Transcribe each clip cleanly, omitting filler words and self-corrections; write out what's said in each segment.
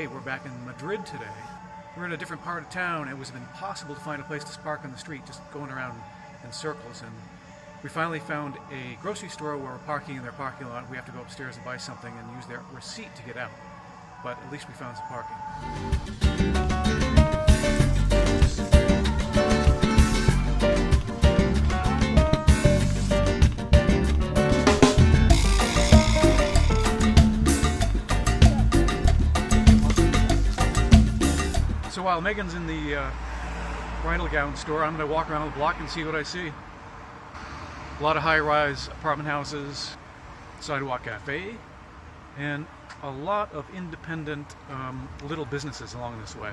hey, we're back in Madrid today. We're in a different part of town. It was impossible to find a place to park on the street, just going around in circles. And we finally found a grocery store where we're parking in their parking lot. We have to go upstairs and buy something and use their receipt to get out. But at least we found some parking. So while Megan's in the bridal gown store, I'm going to walk around the block and see what I see. A lot of high-rise apartment houses, sidewalk cafe, and a lot of independent little businesses along this way.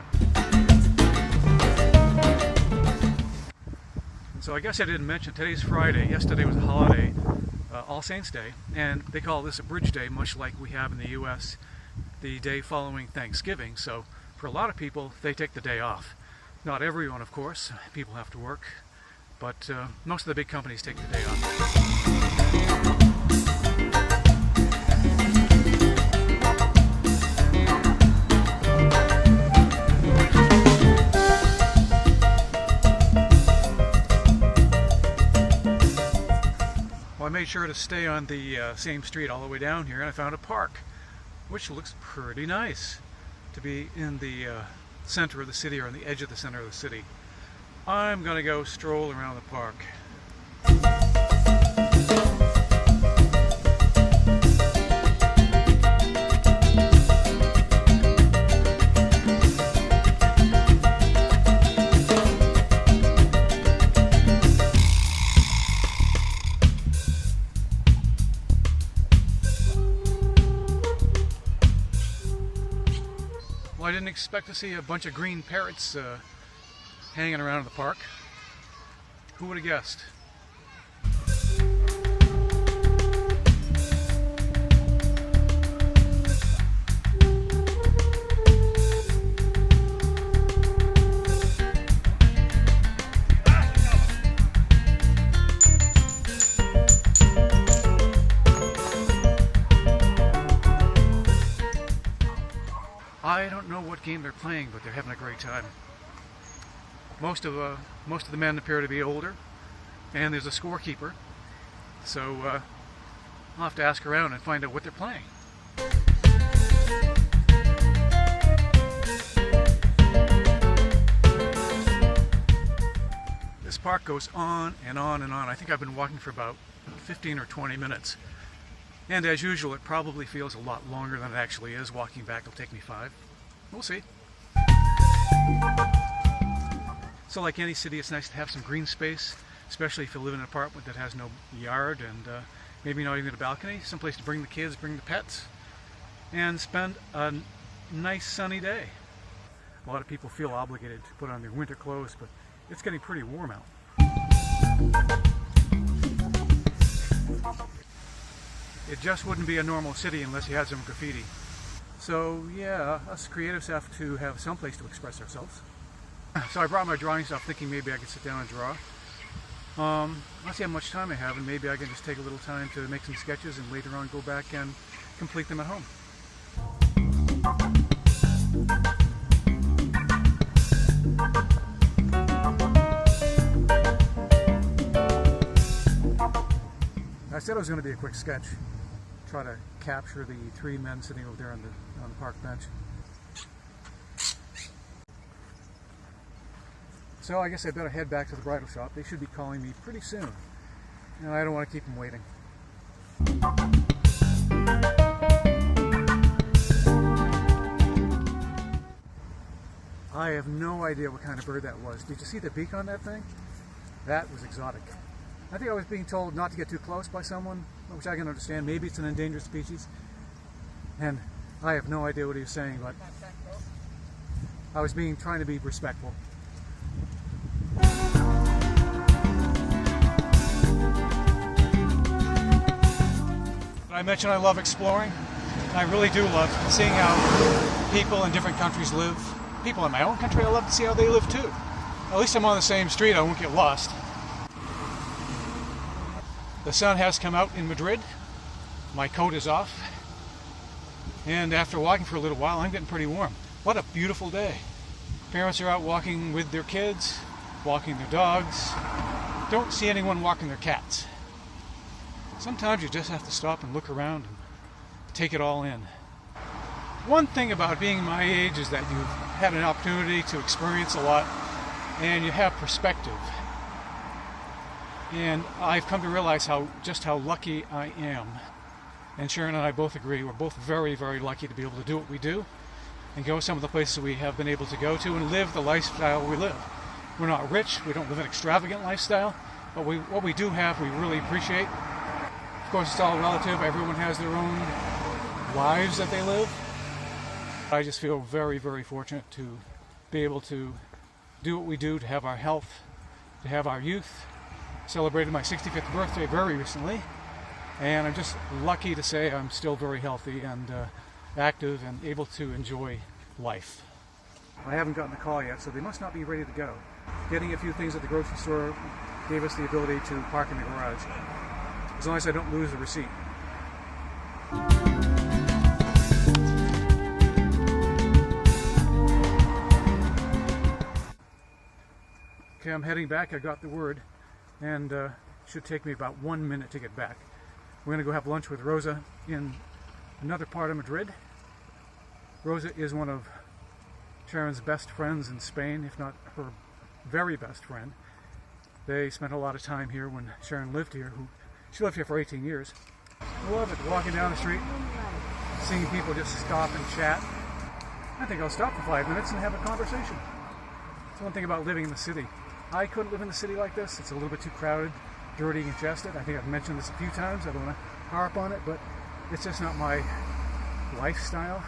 So I guess I didn't mention, today's Friday. Yesterday was a holiday, All Saints Day, and they call this a bridge day, much like we have in the US the day following Thanksgiving. So for a lot of people, they take the day off. Not everyone, of course. People have to work. But most of the big companies take the day off. Well, I made sure to stay on the same street all the way down here, and I found a park, which looks pretty nice to be in the center of the city, or on the edge of the center of the city. I'm gonna go stroll around the park. Well, I didn't expect to see a bunch of green parrots hanging around in the park. Who would have guessed? I don't know what game they're playing, but they're having a great time. Most of the men appear to be older, and there's a scorekeeper, so I'll have to ask around and find out what they're playing. This park goes on and on and on. I think I've been walking for about 15 or 20 minutes, and as usual, it probably feels a lot longer than it actually is. Walking back will take me 5. We'll see. So like any city, it's nice to have some green space, especially if you live in an apartment that has no yard and maybe not even a balcony, someplace to bring the kids, bring the pets, and spend a nice sunny day. A lot of people feel obligated to put on their winter clothes, but it's getting pretty warm out. It just wouldn't be a normal city unless you had some graffiti. So yeah, us creatives have to have some place to express ourselves. So I brought my drawing stuff thinking maybe I could sit down and draw. Let's see how much time I have, and maybe I can just take a little time to make some sketches and later on go back and complete them at home. I said it was going to be a quick sketch. Try to capture the 3 men sitting over there on the park bench. So I guess I better head back to the bridal shop. They should be calling me pretty soon, and I don't want to keep them waiting. I have no idea what kind of bird that was. Did you see the beak on that thing? That was exotic. I think I was being told not to get too close by someone, which I can understand. Maybe it's an endangered species, and I have no idea what he was saying, but I was trying to be respectful. I mentioned I love exploring, and I really do love seeing how people in different countries live. People in my own country, I love to see how they live too. At least I'm on the same street, I won't get lost. The sun has come out in Madrid. My coat is off. And after walking for a little while, I'm getting pretty warm. What a beautiful day. Parents are out walking with their kids, walking their dogs. Don't see anyone walking their cats. Sometimes you just have to stop and look around and take it all in. One thing about being my age is that you've had an opportunity to experience a lot and you have perspective. And I've come to realize just how lucky I am. And Sharon and I both agree we're both very, very lucky to be able to do what we do and go some of the places we have been able to go to and live the lifestyle we live. We're not rich, we don't live an extravagant lifestyle, but what we do have we really appreciate. Of course, it's all relative. Everyone has their own lives that they live. I just feel very, very fortunate to be able to do what we do, to have our health, to have our youth. Celebrated my 65th birthday very recently, and I'm just lucky to say I'm still very healthy and active and able to enjoy life. I haven't gotten the call yet, so they must not be ready to go. Getting a few things at the grocery store gave us the ability to park in the garage, as long as I don't lose the receipt. Okay, I'm heading back. I got the word, and should take me about 1 minute to get back. We're going to go have lunch with Rosa in another part of Madrid. Rosa is one of Sharon's best friends in Spain, if not her very best friend. They spent a lot of time here when Sharon lived here. She lived here for 18 years. I love it, walking down the street, seeing people just stop and chat. I think I'll stop for 5 minutes and have a conversation. It's one thing about living in the city. I couldn't live in the city like this. It's a little bit too crowded, dirty, and congested. I think I've mentioned this a few times. I don't want to harp on it, but it's just not my lifestyle.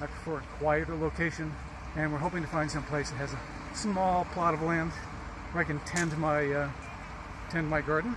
I prefer a quieter location, and we're hoping to find some place that has a small plot of land where I can tend my garden.